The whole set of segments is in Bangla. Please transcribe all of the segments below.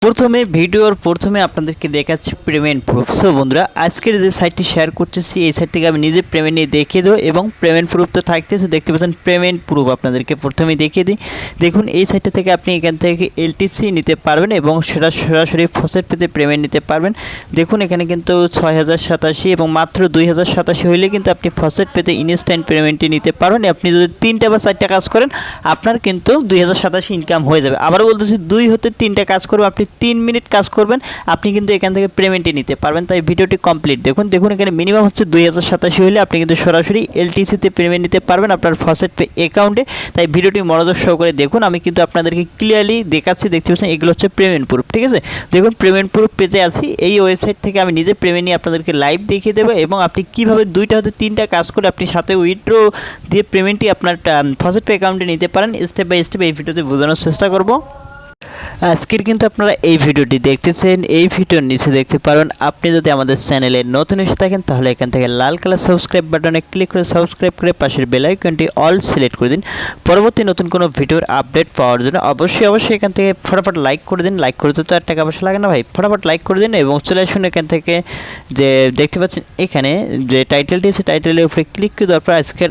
প্রথমে ভিডিওর প্রথমে আপনাদেরকে দেখাচ্ছি পেমেন্ট প্রুফ। সো বন্ধুরা, আজকের যে সাইটটি শেয়ার করতেছি এই সাইট থেকে আমি নিজে পেমেন্ট নিয়ে দেখিয়ে দেবো এবং পেমেন্ট প্রুফ তো থাকতেছে, দেখতে পাচ্ছেন পেমেন্ট প্রুফ আপনাদেরকে প্রথমেই দেখিয়ে দিই। দেখুন এই সাইটটা থেকে আপনি এখান থেকে এলটিসি নিতে পারবেন এবং সেটা সরাসরি ফসেটপেতে পেমেন্ট নিতে পারবেন। দেখুন এখানে কিন্তু 6087 এবং মাত্র 2087 হইলে কিন্তু আপনি ফসেটপেতে ইনস্ট্যান্ট পেমেন্টটি নিতে পারবেন। আপনি যদি 3টা বা 4টা কাজ করেন আপনার কিন্তু 2087 ইনকাম হয়ে যাবে। আবারও বলতেছি 2 হতে 3টা কাজ করবে, আপনি 3 মিনিট কাজ করবেন, আপনি কিন্তু এখান থেকে পেমেন্টই নিতে পারবেন। তাই ভিডিওটি কমপ্লিট দেখুন। এখানে মিনিমাম হচ্ছে 2087 হলে আপনি কিন্তু সরাসরি এলটিসিতে পেমেন্ট নিতে পারবেন আপনার ফসেটপে অ্যাকাউন্টে। তাই ভিডিওটি মনোযোগ সহকারে দেখুন, আমি কিন্তু আপনাদেরকে ক্লিয়ারলি দেখাচ্ছি। দেখতে পাচ্ছেন এগুলো হচ্ছে পেমেন্ট প্রুফ, ঠিক আছে। দেখুন পেমেন্ট প্রুফ পেজে আছি। এই ওয়েবসাইট থেকে আমি নিজে পেমেন্ট নিয়ে আপনাদেরকে লাইভ দেখিয়ে দেবো এবং আপনি কীভাবে 2টা হতে 3টা কাজ করে আপনি সাথে উইথড্র দিয়ে পেমেন্টটি আপনার ফসেটপে অ্যাকাউন্টে নিতে পারেন। স্টেপ বাই স্টেপ এই ভিডিওতে বোঝানোর চেষ্টা করব। আজকের কিন্তু আপনারা এই ভিডিওটি দেখতেছেন, এই ভিডিওর নিচে দেখতে পারেন আপনি যদি আমাদের চ্যানেলে নতুন এসে থাকেন তাহলে এখান থেকে লাল কালার সাবস্ক্রাইব বাটনে ক্লিক করে সাবস্ক্রাইব করে পাশের বেল আইকনটি অল সিলেক্ট করে দিন। পরবর্তী নতুন কোনো ভিডিওর আপডেট পাওয়ার জন্য অবশ্যই এখান থেকে ফটাফট লাইক করে দিন। লাইক করতে তো আর টাকা পয়সা লাগে না ভাই, ফটাফট লাইক করে দিন এবং চলে আসুন এখান থেকে যে দেখতে পাচ্ছেন এখানে যে টাইটেলটি আছে টাইটেলের উপরে ক্লিক করে দেওয়ার পর আজকের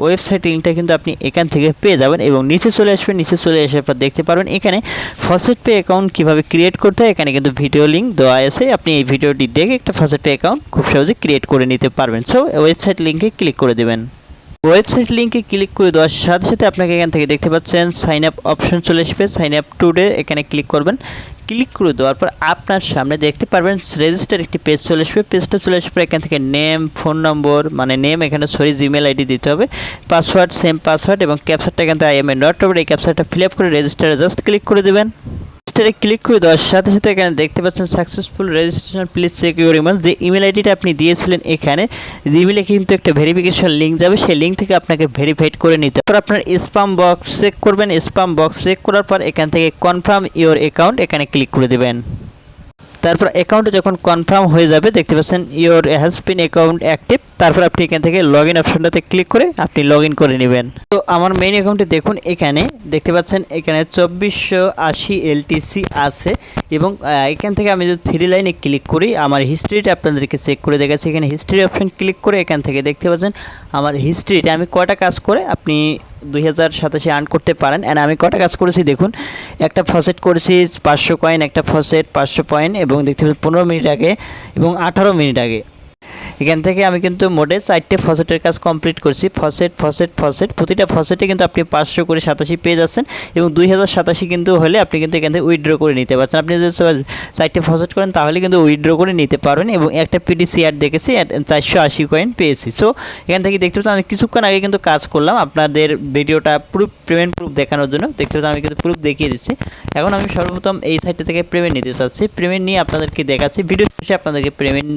ওয়েবসাইট লিঙ্কটা কিন্তু আপনি এখান থেকে পেয়ে যাবেন এবং নিচে চলে আসবেন। নিচে চলে আসার পর দেখতে পারবেন এখানে ফসেটপে অ্যাকাউন্ট কীভাবে ক্রিয়েট করতে হয় এখানে কিন্তু ভিডিও লিঙ্ক দেওয়া আছে। আপনি এই ভিডিওটি দেখে একটা ফসেটপে অ্যাকাউন্ট খুব সহজে ক্রিয়েট করে নিতে পারবেন। সো ওয়েবসাইট লিঙ্কে ক্লিক করে দেবেন। ওয়েবসাইট লিঙ্কে ক্লিক করে দেওয়ার সাথে সাথে আপনাকে এখান থেকে দেখতে পাচ্ছেন সাইন আপ অপশন চলে আসবে। সাইন আপ টুডে এখানে ক্লিক করবেন। ক্লিক করে দেওয়ার পর আপনার সামনে দেখতে পারবেন রেজিস্টার একটি পেজ চলে আসবে। পেজটা চলে আসার পর এখান থেকে নেম, ফোন নম্বর মানে নেম এখানে জিমেল আইডি দিতে হবে, পাসওয়ার্ড সেম পাসওয়ার্ড এবং ক্যাপচারটা এখান থেকে IM নট ওভার এই ক্যাপচারটা ফিল আপ করে রেজিস্টারে জাস্ট ক্লিক করে দেবেন। রেজিস্টারে ক্লিক করে দেওয়ার সাথে সাথে এখানে দেখতে পাচ্ছেন successful registration, please check your email. যে ইমেল আইডিটা আপনি দিয়েছিলেন এখানে ইমেলে কিন্তু একটা ভেরিফিকেশন লিঙ্ক যাবে, সেই লিঙ্ক থেকে আপনাকে ভেরিফাইড করে নিতে হবে। আপনার স্প্যাম বক্স চেক করবেন। স্প্যাম বক্স চেক করার পর এখান থেকে কনফার্ম ইউর অ্যাকাউন্ট এখানে ক্লিক করে দেবেন। তারপর অ্যাকাউন্টে যখন কনফার্ম হয়ে যাবে দেখতে পাচ্ছেন your has been account active. তারপর আপনি এখান থেকে লগ ইন অপশনটাতে ক্লিক করে আপনি লগ ইন করে নেবেন। তো আমার মেইন অ্যাকাউন্টে দেখুন এখানে দেখতে পাচ্ছেন এখানে 2480 এলটিসি আছে এবং এখান থেকে আমি যদি 3 লাইনে ক্লিক করি আমার হিস্ট্রিটা আপনাদেরকে চেক করে দেখাচ্ছি। এখানে হিস্ট্রি অপশন ক্লিক করে এখান থেকে দেখতে পাচ্ছেন আমার হিস্ট্রিটা আমি কয়টা কাজ করে আপনি 2087 আর্ন করতে পারেন। অ্যান্ড আমি কটা কাজ করেছি দেখুন, একটা ফসেট করেছি 500 কয়েন, একটা ফসেট 500 পয়েন্ট এবং দেখতে পাচ্ছি 15 মিনিট আগে এবং 18 মিনিট আগে। এখান থেকে আমি কিন্তু মোটে 4টে ফসেটের কাজ কমপ্লিট করছি। ফসেট প্রতিটা ফসেটে কিন্তু আপনি 500 করে 87 পেয়ে যাচ্ছেন এবং 2087 কিন্তু হলে আপনি কিন্তু এখান থেকে উইথড্র করে নিতে পারছেন। আপনি যদি 4টে ফসেট করেন তাহলে কিন্তু উইথড্র করে নিতে পারবেন এবং একটা পিডিসি অ্যাড দেখেছি 480 কয়েন পেয়েছি। সো এখান থেকে দেখতে পাচ্ছেন আমি কিছুক্ষণ আগে কিন্তু কাজ করলাম আপনাদের ভিডিওটা প্রুফ পেমেন্ট প্রুফ দেখানোর জন্য। দেখতে পাচ্ছেন আমি কিন্তু প্রুফ দেখিয়ে দিচ্ছি। এখন আমি সর্বপ্রথম এই সাইটটা থেকে পেমেন্ট নিতে চাচ্ছি। পেমেন্ট নিয়ে আপনাদেরকে দেখাচ্ছি, ভিডিও শেষে আপনাদেরকে পেমেন্ট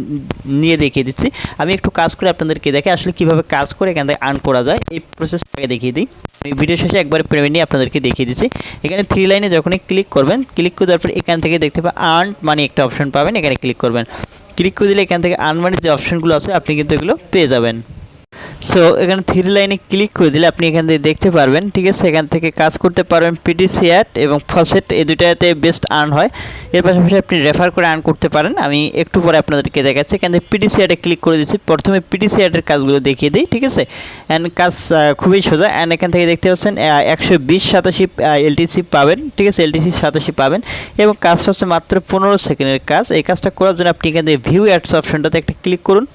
নিয়ে দেখিয়ে দিচ্ছি। আমি একটু কাজ করে আপনাদেরকে দেখে আসলে কীভাবে কাজ করে এখান থেকে আর্ন করা যায় এই প্রসেসটাকে দেখিয়ে দিই। আমি ভিডিও শেষে একবারে পেমেন্ট নিয়ে আপনাদেরকে দেখিয়ে দিচ্ছি। এখানে 3 লাইনে যখনই ক্লিক করবেন, ক্লিক করে দেওয়ার পর এখান থেকে দেখতে পাবেন আর্ন মানি একটা অপশন পাবেন, এখানে ক্লিক করবেন। ক্লিক করে দিলে এখান থেকে আর্ন মানির যে অপশনগুলো আছে আপনি কিন্তু এগুলো পেয়ে যাবেন। সো এখানে 3 লাইনে ক্লিক করে দিলে আপনি এখান থেকে দেখতে পারবেন, ঠিক আছে। এখান থেকে কাজ করতে পারবেন পিডিসি অ্যাড এবং ফসেট, এই দুটাতে বেস্ট আর্ন হয়। এর পাশাপাশি আপনি রেফার করে আর্ন করতে পারেন। আমি একটু পরে আপনাদেরকে দেখাচ্ছি। এখান থেকে পিডিসি অ্যাডে ক্লিক করে দিচ্ছি। প্রথমে পিডিসি অ্যাডের কাজগুলো দেখিয়ে দিই, ঠিক আছে। অ্যান্ড কাজ খুবই সোজা। অ্যান্ড এখান থেকে দেখতে পাচ্ছেন 12087 এলটিসি পাবেন, ঠিক আছে। এলটিসি 87 পাবেন এবং কাজটা হচ্ছে মাত্র 15 সেকেন্ডের কাজ। এই কাজটা করার জন্য আপনি এখান থেকে ভিউ অ্যাডস অপশনটাতে একটা ক্লিক করুন।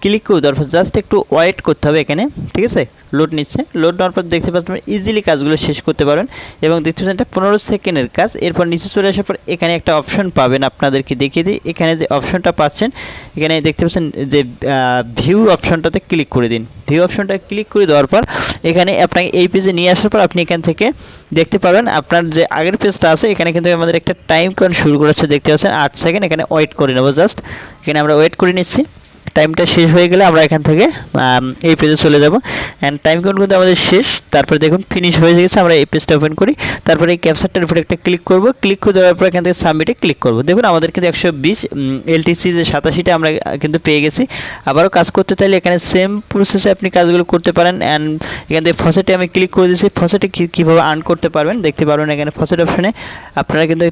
ক্লিক করে দেওয়ার পর জাস্ট একটু ওয়েট করতে হবে এখানে, ঠিক আছে। লোড নিচ্ছে, লোড নেওয়ার পর দেখতে পাচ্ছেন ইজিলি কাজগুলো শেষ করতে পারবেন এবং দেখতে পাচ্ছেন এটা 15 সেকেন্ডের কাজ। এরপর নিচে চলে আসার পর এখানে একটা অপশন পাবেন, আপনাদেরকে দেখিয়ে দিই। এখানে যে অপশনটা পাচ্ছেন এখানে দেখতে পাচ্ছেন যে ভিউ অপশনটাতে ক্লিক করে দিন। ভিউ অপশনটা ক্লিক করে দেওয়ার পর এখানে আপনাকে এই পেজে নিয়ে আসার পর আপনি এখান থেকে দেখতে পারবেন আপনার যে আগের পেজটা আছে এখানে কিন্তু আমাদের একটা টাইম কাউন্ট শুরু করেছে, দেখতে পাচ্ছেন 8 সেকেন্ড। এখানে ওয়েট করে নেবো, জাস্ট এখানে আমরা ওয়েট করে নিচ্ছি। টাইমটা শেষ হয়ে গেলে আমরা এখান থেকে এই পেজে চলে যাব অ্যান্ড টাইম কাউন্ট কিন্তু আমাদের শেষ। তারপরে দেখুন ফিনিশ হয়ে গেছে, আমরা এই পেজটা ওপেন করি, তারপরে এই ক্যাপচারটার উপরে একটা ক্লিক করব, ক্লিক করে দেওয়ার পর এখান থেকে সাবমিটে ক্লিক করব। দেখুন আমাদের কিন্তু 120 এলটিসি যে 87টা আমরা কিন্তু পেয়ে গেছি। আবারও কাজ করতে চাইলে এখানে সেম প্রসেসে আপনি কাজগুলো করতে পারেন। অ্যান্ড এখান থেকে ফসেটে আমি ক্লিক করে দিয়েছি, ফসেটে কীভাবে আর্ন করতে পারবেন দেখতে পারবেন এখানে ফসেট অপশনে। আপনারা কিন্তু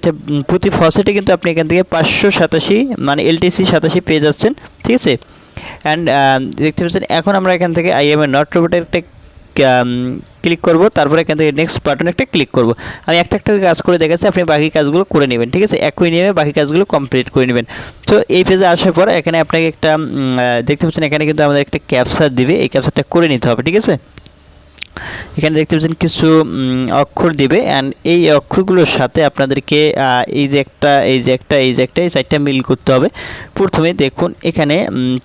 প্রতি ফসেটে কিন্তু আপনি এখান থেকে 587 মানে এলটিসি 87 পেয়ে যাচ্ছেন, ঠিক আছে। অ্যান্ড দেখতে পাচ্ছেন এখন আমরা এখান থেকে আই এম এ নট রোবটের একটা ক্লিক করব, তারপরে এখান থেকে নেক্সট বাটনে একটা ক্লিক করব। আমি একটা কাজ করে দেখাচ্ছি, আপনি বাকি কাজগুলো করে নেবেন, ঠিক আছে। একই নিয়ে বাকি কাজগুলো কমপ্লিট করে নেবেন। তো এই পেজে আসার পর এখানে আপনাকে একটা দেখতে পাচ্ছেন এখানে কিন্তু আমাদের একটা ক্যাপচার দিবে, এই ক্যাপচারটা করে নিতে হবে, ঠিক আছে। এখানে দেখতে পাচ্ছেন কিছু অক্ষর দিবে অ্যান্ড এই অক্ষরগুলোর সাথে আপনাদেরকে এই যে একটা এই সাইডটা মিল করতে হবে। প্রথমে দেখুন এখানে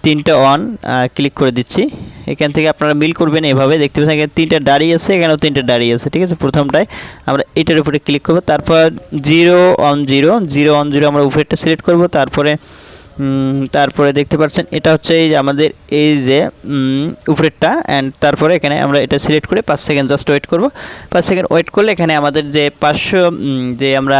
3টা অন ক্লিক করে দিচ্ছি, এখান থেকে আপনারা মিল করবেন এভাবে। দেখতে পাচ্ছেন এখানে 3টা দাঁড়িয়ে আছে, এখানেও 3টা দাঁড়িয়ে আছে, ঠিক আছে। প্রথমটায় আমরা এটার উপরে ক্লিক করব, তারপর 0 on 0 আমরা উপরেরটা সিলেক্ট করব, তারপরে দেখতে পাচ্ছেন এটা হচ্ছে এই যে আমাদের এই যে উপরেরটা অ্যান্ড তারপরে এখানে আমরা এটা সিলেক্ট করে 5 সেকেন্ড জাস্ট ওয়েট করব। 5 সেকেন্ড ওয়েট করলে এখানে আমাদের যে 500 যে আমরা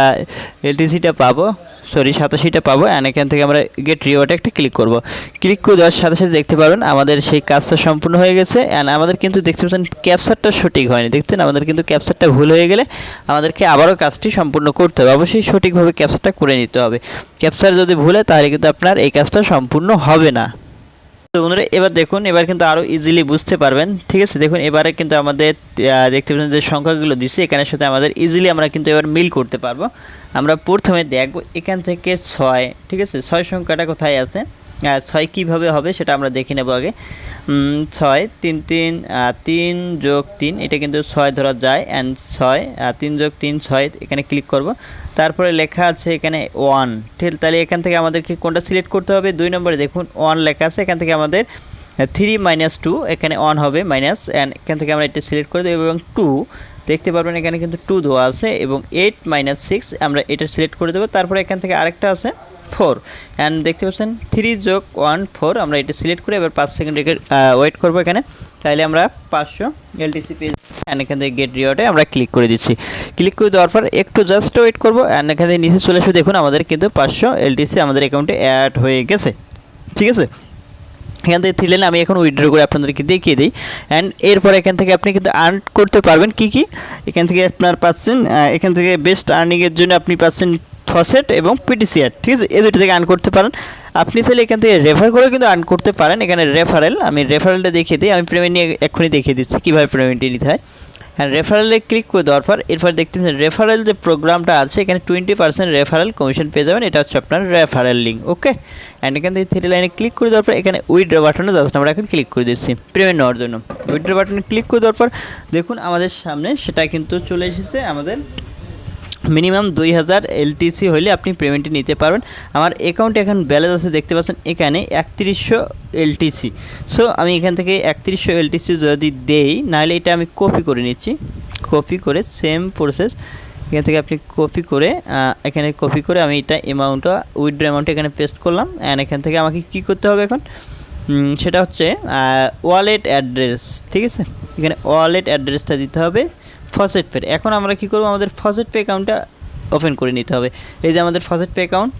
এলটিসিটা পাবো, সরি 87টা পাবো। অ্যান্ড এখান থেকে আমরা গেট রিওয়ার্ডে একটা ক্লিক করব। ক্লিক করে দেওয়ার সাথে সাথে দেখতে পারবেন আমাদের সেই কাজটা সম্পূর্ণ হয়ে গেছে। অ্যান্ড আমাদের কিন্তু দেখতে পাচ্ছেন ক্যাপচারটা সঠিক হয়নি, দেখতেন আমাদের কিন্তু ক্যাপচারটা ভুল হয়ে গেলে আমাদেরকে আবারও কাজটি সম্পূর্ণ করতে হবে। অবশ্যই সঠিকভাবে ক্যাপচারটা করে নিতে হবে। ক্যাপচার যদি ভুল হয় তাহলে কিন্তু আপনার এই কাজটা সম্পূর্ণ হবে না। তো বন্ধুরা এবার দেখুন, এবার কিন্তু আরও ইজিলি বুঝতে পারবেন, ঠিক আছে। দেখুন এবারে কিন্তু আমাদের দেখতে পাচ্ছেন যে সংখ্যাগুলো দিচ্ছে এখানের সাথে আমাদের ইজিলি আমরা কিন্তু এবার মিল করতে পারবো। আমরা প্রথমে দেখব এখান থেকে 6, ঠিক আছে, 6 সংখ্যাটা কোথায় আছে, 6 কীভাবে হবে সেটা আমরা দেখে নেব আগে। 6 3 যোগ 3 এটা কিন্তু 6 ধরা যায় অ্যান্ড 6 3 যোগ 3 6 এখানে ক্লিক করব। তারপরে লেখা আছে এখানে 1, ঠিক, তাহলে এখান থেকে আমাদেরকে কোনটা সিলেক্ট করতে হবে, 2 নম্বরে দেখুন 1 লেখা আছে, এখান থেকে আমাদের 3 - 2 এখানে 1 হবে মাইনাস, অ্যান্ড এখান থেকে আমরা এটা সিলেক্ট করে দেব এবং 2 দেখতে পারবেন এখানে কিন্তু 2 দেওয়া আছে এবং 8 - 6 আমরা এটা সিলেক্ট করে দেবো। তারপরে এখান থেকে আরেকটা আছে 4 অ্যান্ড দেখতে পাচ্ছেন 3 যোগ 1 4 আমরা এটা সিলেক্ট করে এবার 5 সেকেন্ড ওয়েট করবো এখানে, তাহলে আমরা 500 এলটিসি পেজ অ্যান্ড এখান থেকে গেট রিওয়ার্ডে আমরা ক্লিক করে দিচ্ছি। ক্লিক করে দেওয়ার পর একটু জাস্ট ওয়েট করবো অ্যান্ড এখান থেকে নিচে চলে এসে দেখুন আমাদের কিন্তু 500 এলটিসি আমাদের অ্যাকাউন্টে অ্যাড হয়ে গেছে, ঠিক আছে। এখান থেকে 3 লাইন আমি এখন উইথড্র করে আপনাদেরকে দেখিয়ে দিই। অ্যান্ড এরপর এখান থেকে আপনি কিন্তু আর্ন করতে পারবেন কি এখান থেকে আপনার পাচ্ছেন, এখান থেকে বেস্ট আর্নিংয়ের জন্য আপনি পাচ্ছেন ফসেট এবং পিটিসিআর, ঠিক আছে, এই দুটো থেকে আর্ন করতে পারেন। আপনি চাইলে এখান থেকে রেফার করে কিন্তু আর্ন করতে পারেন। এখানে রেফারেল, আমি রেফারেলটা দেখিয়ে দিই, আমি পেমেন্ট নিয়ে এক্ষুনি দেখিয়ে দিচ্ছি কীভাবে পেমেন্টটি নিতে হয়। হ্যাঁ, রেফারেলে ক্লিক করে দেওয়ার পর এরপর দেখতে পাচ্ছেন রেফারেল যে প্রোগ্রামটা আছে এখানে 20% রেফারেল কমিশন পেয়ে যাবেন, এটা হচ্ছে আপনার রেফারেল লিঙ্ক, ওকে। অ্যান্ড এখান থেকে 3 লাইনে ক্লিক করে দেওয়ার পর এখানে উইথড্র বাটনে জাস্ট আমরা এখন ক্লিক করে দিচ্ছি পেমেন্ট নেওয়ার জন্য। উইথড্র বাটনে ক্লিক করে দেওয়ার পর দেখুন আমাদের সামনে সেটা কিন্তু চলে এসেছে। আমাদের মিনিমাম 2000 এলটিসি হলে আপনি পেমেন্টটি নিতে পারবেন। আমার অ্যাকাউন্টে এখন ব্যালেন্স আছে দেখতে পাচ্ছেন এখানে 3100 এলটিসি। সো আমি এখান থেকে 3100 এলটিসি যদি দেই, নাহলে এটা আমি কপি করে নিচ্ছি, কপি করে সেম প্রসেস এখান থেকে আপনি কপি করে এখানে কপি করে আমি এটা অ্যামাউন্টটা উইথড্র অ্যামাউন্টটা এখানে পেস্ট করলাম। অ্যান্ড এখান থেকে আমাকে কী করতে হবে এখন, সেটা হচ্ছে ওয়ালেট অ্যাড্রেস, ঠিক আছে। এখানে ওয়ালেট অ্যাড্রেসটা দিতে হবে ফসেটপে। এখন আমরা কি করব, আমাদের ফসেটপে অ্যাকাউন্টটা ওপেন করে নিতে হবে। এই যে আমাদের ফসেটপে অ্যাকাউন্ট,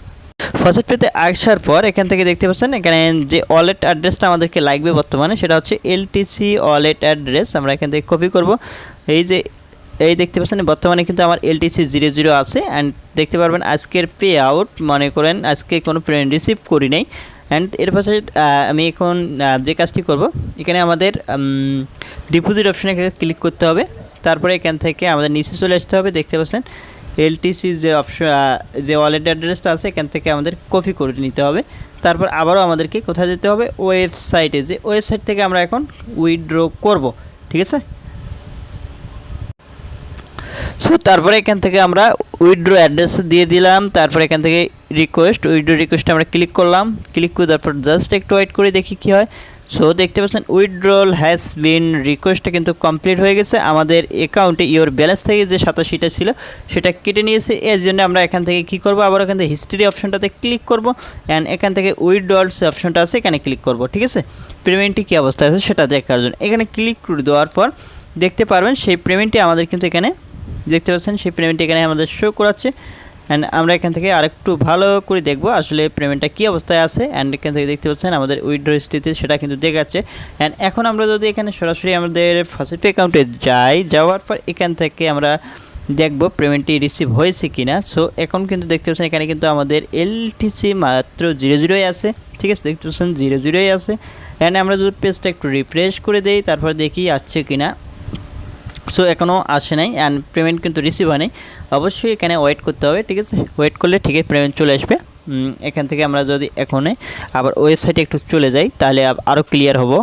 ফসেটপেতে আসার পর এখান থেকে দেখতে পাচ্ছেন এখানে যে ওয়ালেট অ্যাড্রেসটা আমাদেরকে লাগবে বর্তমানে সেটা হচ্ছে এলটিসি ওয়ালেট অ্যাড্রেস। আমরা এখান থেকে কপি করব। এই দেখতে পাচ্ছেন বর্তমানে কিন্তু আমার এলটিসি 00 আছে। অ্যান্ড দেখতে পারবেন আজকের পে আউট, মনে করেন আজকে কোনো পেমেন্ট রিসিভ করি নাই। অ্যান্ড এর পাশে আমি এখন যে কাজটি করব, এখানে আমাদের ডিপোজিট অপশানে ক্লিক করতে হবে। তারপরে এখান থেকে আমাদের নিচে চলে আসতে হবে, দেখতে পাচ্ছেন এলটিসি যে অপশন যে ওয়ালেট অ্যাড্রেসটা আছে এখান থেকে আমাদের কপি করে নিতে হবে। তারপর আবারও আমাদেরকে কোথায় যেতে হবে, ওয়েবসাইটে, যে ওয়েবসাইট থেকে আমরা এখন উইথড্র করব, ঠিক আছে। সো তারপরে এখান থেকে আমরা উইথড্র অ্যাড্রেস দিয়ে দিলাম। তারপরে এখান থেকে উইথড্র রিকোয়েস্ট আমরা ক্লিক করলাম। ক্লিক করে তারপর জাস্ট একটু ওয়েট করে দেখি কী হয়। সো দেখতে পাচ্ছেন উইথড্রল হ্যাজ বিন রিকোয়েস্টটা কিন্তু কমপ্লিট হয়ে গেছে। আমাদের অ্যাকাউন্টে ইওর ব্যালেন্স থেকে যে 87টা ছিল সেটা কেটে নিয়েছে। এর জন্য আমরা এখান থেকে কী করবো, আবার এখান থেকে হিস্ট্রি অপশনটাতে ক্লিক করব অ্যান্ড এখান থেকে উইথড্রলস অপশনটা আছে এখানে ক্লিক করব। ঠিক আছে, পেমেন্টটি কী অবস্থায় আছে সেটা দেখার জন্য এখানে ক্লিক করে দেওয়ার পর দেখতে পারবেন সেই পেমেন্টটি আমাদের কিন্তু এখানে দেখতে পাচ্ছেন সেই পেমেন্টটি এখানে আমাদের শো করাচ্ছে। অ্যান্ড আমরা এখান থেকে আরেকটু ভালো করে দেখব আসলে পেমেন্টটা কী অবস্থায় আছে। অ্যান্ড এখান থেকে দেখতে পাচ্ছেন আমাদের উইথড্র হিস্ট্রিতে সেটা কিন্তু দেখাচ্ছে। অ্যান্ড এখন আমরা যদি এখানে সরাসরি আমাদের ফাউসেটপে অ্যাকাউন্টে যাওয়ার পর এখান থেকে আমরা দেখব পেমেন্টটি রিসিভ হয়েছে কি না। সো এখন কিন্তু দেখতে পাচ্ছেন এখানে কিন্তু আমাদের এলটিসি মাত্র 0 আছে। ঠিক আছে, দেখতে পাচ্ছেন 0 আছে। অ্যান্ড আমরা যদি পেজটা একটু রিফ্রেশ করে দেই তারপর দেখি আসছে কি না। সো এখনও আসে নাই অ্যান্ড পেমেন্ট কিন্তু রিসিভ হয় নাই, অবশ্যই এখানে ওয়েট করতে হবে। ঠিক আছে, ওয়েট করলে ঠিকই পেমেন্ট চলে আসবে। এখান থেকে আমরা যদি এখনই আবার ওয়েবসাইটে একটু চলে যাই তাহলে আরও ক্লিয়ার হবো।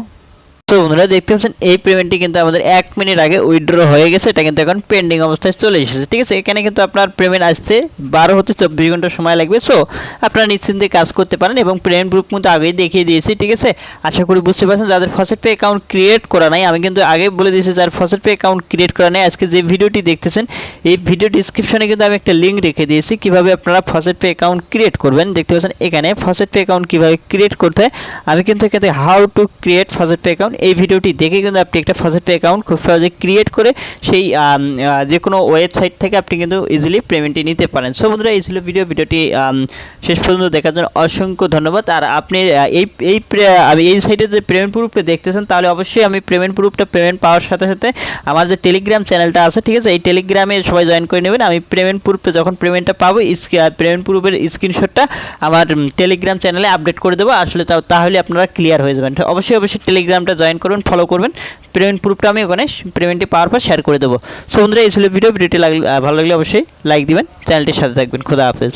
তো বন্ধুরা দেখতে পাচ্ছেন এই পেমেন্টটি কিন্তু আমাদের 1 মিনিট আগে উইথড্র হয়ে গেছে, এটা কিন্তু এখন পেন্ডিং অবস্থায় চলে এসেছে। ঠিক আছে, এখানে কিন্তু আপনার পেমেন্ট আসতে 12 হতে 24 ঘন্টা সময় লাগবে। সো আপনারা নিশ্চিন্তে কাজ করতে পারেন এবং পেমেন্ট প্রুফ কিন্তু আগেই দেখিয়ে দিয়েছি। ঠিক আছে, আশা করি বুঝতে পারছেন। যাদের ফাউসেটপে অ্যাকাউন্ট ক্রিয়েট করা নাই, আমি কিন্তু আগে বলে দিয়েছি যার ফাউসেটপে অ্যাকাউন্ট ক্রিয়েট করা নেই, আজকে যে ভিডিওটি দেখতেছেন এই ভিডিও ডিসক্রিপশনে কিন্তু আমি একটা লিঙ্ক রেখে দিয়েছি কীভাবে আপনারা ফাউসেটপে অ্যাকাউন্ট ক্রিয়েট করবেন। দেখতে পাচ্ছেন এখানে ফাউসেটপে অ্যাকাউন্ট কীভাবে ক্রিয়েট করতে হয় আমি কিন্তু এখানে হাউ টু ক্রিয়েট ফাউসেটপে অ্যাকাউন্ট এই ভিডিওটি দেখে কিন্তু আপনি একটা ফাউসেটপে অ্যাকাউন্ট খুব সহজে ক্রিয়েট করে সেই যে কোনো ওয়েবসাইট থেকে আপনি কিন্তু ইজিলি পেমেন্টটি নিতে পারেন। সো বন্ধুরা এই ছিল ভিডিওটি শেষ পর্যন্ত দেখার জন্য অসংখ্য ধন্যবাদ। আর আপনি এই সাইটে যে পেমেন্ট প্রুফটা দেখতেছেন তাহলে অবশ্যই আমি পেমেন্ট পাওয়ার সাথে সাথে আমার যে টেলিগ্রাম চ্যানেলটা আছে, ঠিক আছে, এই টেলিগ্রামে সবাই জয়েন করে নেবেন। আমি পেমেন্ট প্রুফটা যখন পেমেন্টটা পাবো পেমেন্ট প্রুফের স্ক্রিনশটটা আমার টেলিগ্রাম চ্যানেলে আপডেট করে দেবো। আসলে তাহলে আপনারা ক্লিয়ার হয়ে যাবেন। অবশ্যই টেলিগ্রামটা জয়েন করবেন, ফলো করবেন। পেমেন্ট প্রুফটা আমি ওখানে পেমেন্টটি পাওয়ার পর শেয়ার করে দেবো। সো বন্ধুরা এই ছিল ভিডিওটি ভালো লাগলে অবশ্যই লাইক দিবেন, চ্যানেলটির সাথে থাকবেন। খোদা হাফেজ।